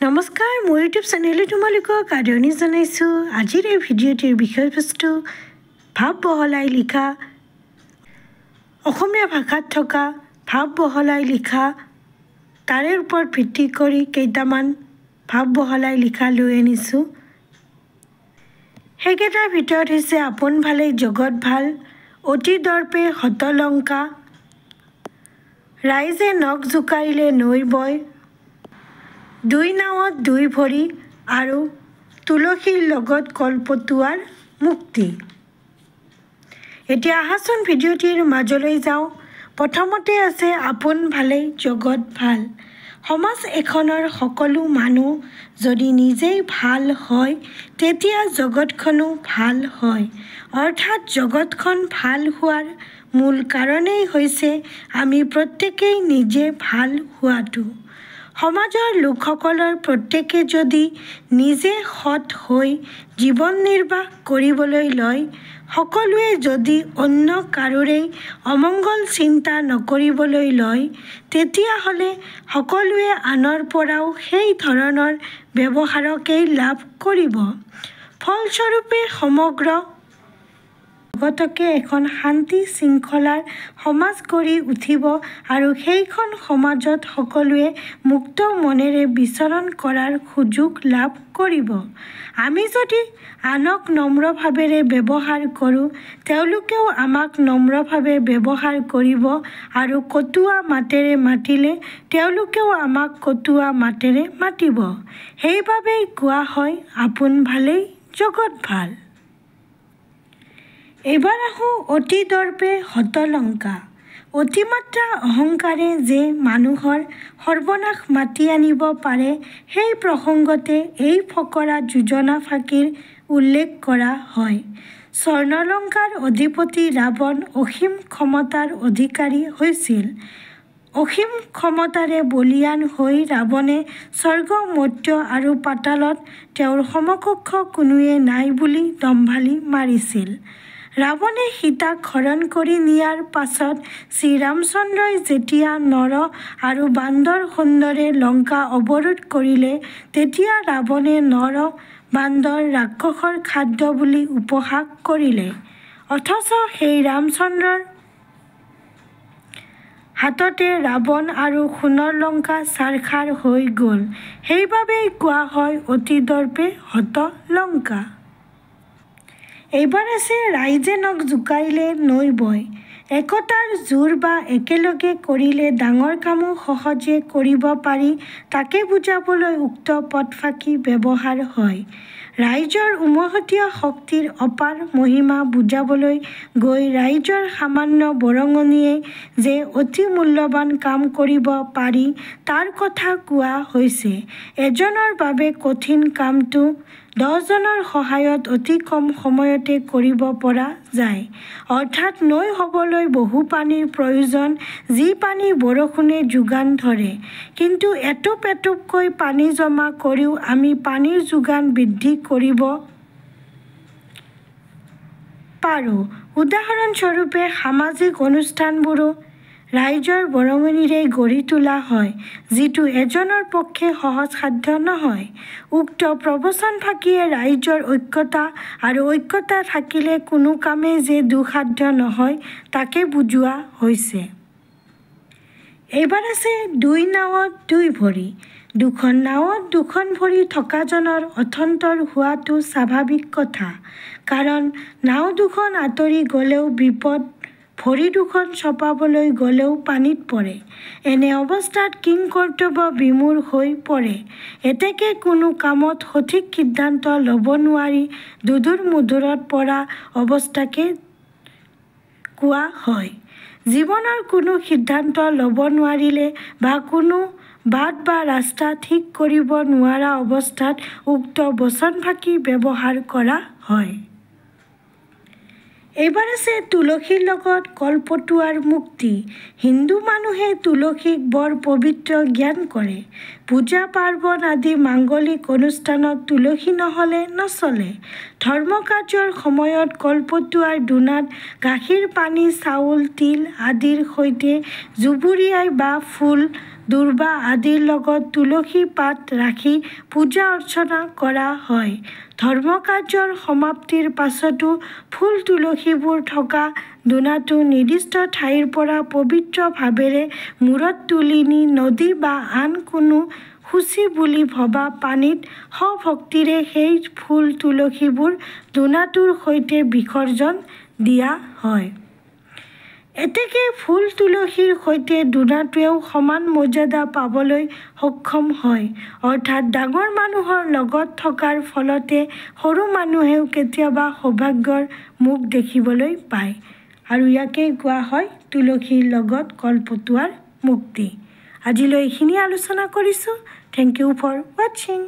নমস্কাৰ, মোৰ ইউটিউব চেনেলে তোমালোকক আদৰণি জনাইছোঁ। আজিৰ এই ভিডিঅ'টিৰ বিষয়বস্তু ভাৱ বহলাই লিখা, অসমীয়া ভাষাত থকা ভাৱ বহলাই লিখা, তাৰে ওপৰত ভিত্তি কৰি কেইটামান ভাৱ বহলাই লিখা লৈ আনিছোঁ। সেইকেইটাৰ ভিতৰত হৈছে আপোন ভালেই জগত ভাল, অতি দৰ্পে হতলংকা, ৰাইজে নখ জোকাৰিলে নৈ বয়, দুই নাৱত দুই ভৰি আৰু তুলসীৰ লগত কলপতুৱাৰ মুক্তি। এতিয়া আহাচোন ভিডিঅ'টিৰ মাজলৈ যাওঁ। প্ৰথমতে আছে আপোন ভালেই জগত ভাল। সমাজ এখনৰ সকলো মানুহ যদি নিজেই ভাল হয়, তেতিয়া জগতখনো ভাল হয়। অৰ্থাৎ জগতখন ভাল হোৱাৰ মূল কাৰণেই হৈছে আমি প্ৰত্যেকেই নিজে ভাল হোৱাটো। সমাজৰ লোকসকলৰ প্ৰত্যেকে যদি নিজে সৎ হৈ জীৱন নিৰ্বাহ কৰিবলৈ লয়, সকলোৱে যদি অন্য কাৰোৰেই অমংগল চিন্তা নকৰিবলৈ লয়, তেতিয়াহ'লে সকলোৱে আনৰ পৰাও সেই ধৰণৰ ব্যৱহাৰকেই লাভ কৰিব। ফলস্বৰূপে সমগ্ৰ জগতকে এখন শান্তি শৃংখলাৰ সমাজ গঢ়ি উঠিব আৰু সেইখন সমাজত সকলোৱে মুক্ত মনেৰে বিচৰণ কৰাৰ সুযোগ লাভ কৰিব। আমি যদি আনক নম্ৰভাৱেৰে ব্যৱহাৰ কৰোঁ, তেওঁলোকেও আমাক নম্ৰভাৱে ব্যৱহাৰ কৰিব আৰু কটুৱা মাতেৰে মাতিলে তেওঁলোকেও আমাক কটুৱা মাতেৰে মাতিব। সেইবাবেই কোৱা হয় আপোন ভালেই জগত ভাল। এইবাৰ আহোঁ অতি দৰ্পে হতলংকা। অতিমাত্ৰা অহংকাৰে যে মানুহৰ সৰ্বনাশ মাতি আনিব পাৰে, সেই প্ৰসংগতে এই ফকৰা যোজনা ফাঁকিৰ উল্লেখ কৰা হয়। স্বৰ্ণলংকাৰ অধিপতি ৰাৱণ অসীম ক্ষমতাৰ অধিকাৰী হৈছিল। অসীম ক্ষমতাৰে বলীয়ান হৈ ৰাৱণে স্বৰ্গ, মৰ্ত্য আৰু পাতালত তেওঁৰ সমকক্ষ কোনোৱে নাই বুলি দম্ভালি মাৰিছিল। ৰাৱণে সীতাক হৰণ কৰি নিয়াৰ পাছত শ্ৰীৰামচন্দ্ৰই যেতিয়া নৰ আৰু বান্দৰ সৈন্যৰে লংকা অৱৰোধ কৰিলে, তেতিয়া ৰাৱণে নৰ বান্দৰ ৰাক্ষসৰ খাদ্য বুলি উপহাস কৰিলে। অথচ সেই ৰামচন্দ্ৰৰ হাততে ৰাৱণ আৰু সোণৰ লংকা ছাৰখাৰ হৈ গ'ল। সেইবাবেই কোৱা হয় অতি দৰ্পে হত লংকা। এইবাৰ আছে ৰাইজে নখ জোকাৰিলে নৈ বয়। একতাৰ জোৰ বা একেলগে কৰিলে ডাঙৰ কামো সহজে কৰিব পাৰি, তাকে বুজাবলৈ উক্ত পদফাঁকি ব্যৱহাৰ হয়। ৰাইজৰ উমৈহতীয়া শক্তিৰ অপাৰ মহিমা বুজাবলৈ গৈ ৰাইজৰ সামান্য বৰঙণিয়েই যে অতি মূল্যৱান কাম কৰিব পাৰি, তাৰ কথা কোৱা হৈছে। এজনৰ বাবে কঠিন কামটো 10 জনৰ সহায়ত অতি কম সময়তে কৰিব পৰা যায়। অৰ্থাৎ নৈ হ'বলৈ বহু পানীৰ প্ৰয়োজন, যি পানী বৰষুণে যোগান ধৰে। কিন্তু এটুপ এটুপকৈ পানী জমা কৰিও আমি পানীৰ যোগান বৃদ্ধি কৰিব পাৰোঁ। উদাহৰণস্বৰূপে সামাজিক অনুষ্ঠানবোৰো ৰাইজৰ বৰঙণিৰেই গঢ়ি তোলা হয়, যিটো এজনৰ পক্ষে সহজসাধ্য নহয়। উক্ত প্ৰবচনফাঁকিয়ে ৰাইজৰ ঐক্যতা আৰু ঐক্যতা থাকিলে কোনো কামেই যে দুঃসাধ্য নহয়, তাকে বুজোৱা হৈছে। এইবাৰ আছে দুই নাৱত দুই ভৰি। দুখন নাৱত দুখন ভৰি থকাজনৰ অথন্তৰ হোৱাটো স্বাভাৱিক কথা। কাৰণ নাও দুখন আঁতৰি গ'লেও বিপদ, ভৰি দুখন চপাবলৈ গ'লেও পানীত পৰে। এনে অৱস্থাত কিংকৰ্তব্য বিমূঢ় হৈ পৰে। এতেকে কোনো কামত সঠিক সিদ্ধান্ত ল'ব নোৱাৰি দোধোৰ মোধোৰত পৰা অৱস্থাকে কোৱা হয়। জীৱনৰ কোনো সিদ্ধান্ত ল'ব নোৱাৰিলে বা কোনো বাট বা ৰাস্তা ঠিক কৰিব নোৱাৰা অৱস্থাত উক্ত বচনফাঁকি ব্যৱহাৰ কৰা হয়। এইবাৰ আছে তুলসীৰ লগত কলপতুৱাৰ মুক্তি। হিন্দু মানুহে তুলসীক বৰ পবিত্ৰ জ্ঞান কৰে। পূজা পাৰ্বণ আদি মাংগলিক অনুষ্ঠানত তুলসী নহ'লে নচলে। ধৰ্মকাৰ্যৰ সময়ত কলপতুৱাৰ দোনাত গাখীৰ, পানী, চাউল, তিল আদিৰ সৈতে জুবুৰিয়াই বা ফুল দুৰ্বা আদিৰ লগত তুলসী পাত ৰাখি পূজা অৰ্চনা কৰা হয়। ধৰ্মকাৰ্যৰ সমাপ্তিৰ পাছতো ফুল তুলসীবোৰ থকা দোনাটো নিৰ্দিষ্ট ঠাইৰ পৰা পবিত্ৰ ভাৱেৰে মূৰত তুলি নি নদী বা আন কোনো সূচী বুলি ভবা পানীত সভক্তিৰে সেই ফুল তুলসীবোৰ দোনাটোৰ সৈতে বিসৰ্জন দিয়া হয়। এতেকে ফুল তুলসীৰ সৈতে দোনাটোৱেও সমান মৰ্যাদা পাবলৈ সক্ষম হয়। অৰ্থাৎ ডাঙৰ মানুহৰ লগত থকাৰ ফলতে সৰু মানুহেও কেতিয়াবা সৌভাগ্যৰ মুখ দেখিবলৈ পায়। আৰু ইয়াকেই কোৱা হয় তুলসীৰ লগত কলপটুৱাৰ মুক্তি। আজিলৈ এইখিনি আলোচনা কৰিছোঁ। থেংক ইউ ফৰ ৱাচিং।